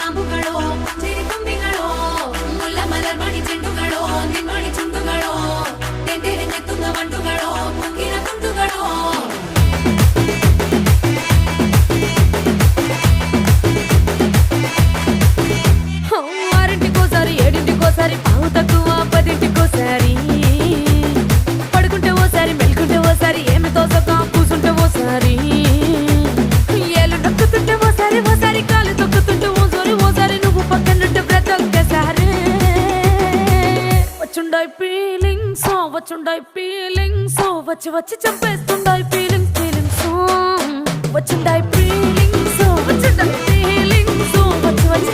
കാമ്പുകളോ ചെരിക്കൊമ്പികളോ മുല്ലമലർ മണി ചെണ്ടുകളോ നിൻമണി ചുണ്ടുകളോ തെന്തെറിഞ്ഞെത്തുന്ന വണ്ടുകളോ പൊങ്കിന തുണ്ടുകളോ ఆరింటికోసారి ఏడింటికోసారి పావు తక్కువ పదింటికోసారి పడుకుంటే ఓసారి మెలుకుంటే ఓసారి ఏమి తోసక కూసుంటే ఓసారి ఏళ్ళు నొక్కుతుంటే ఓసారి ఓసారి కాలు తొక్కుతుంటే ఓసారి నువ్వు పక్కనుంటే బ్రతొక్కసారి వచ్చుండాయి ఫీలింగ్స్ వచ్చి వచ్చి చంపేస్తుండాయి ఫీలింగ్స్ వచ్చుండాయి ఫీలింగ్స్ వచ్చి వచ్చి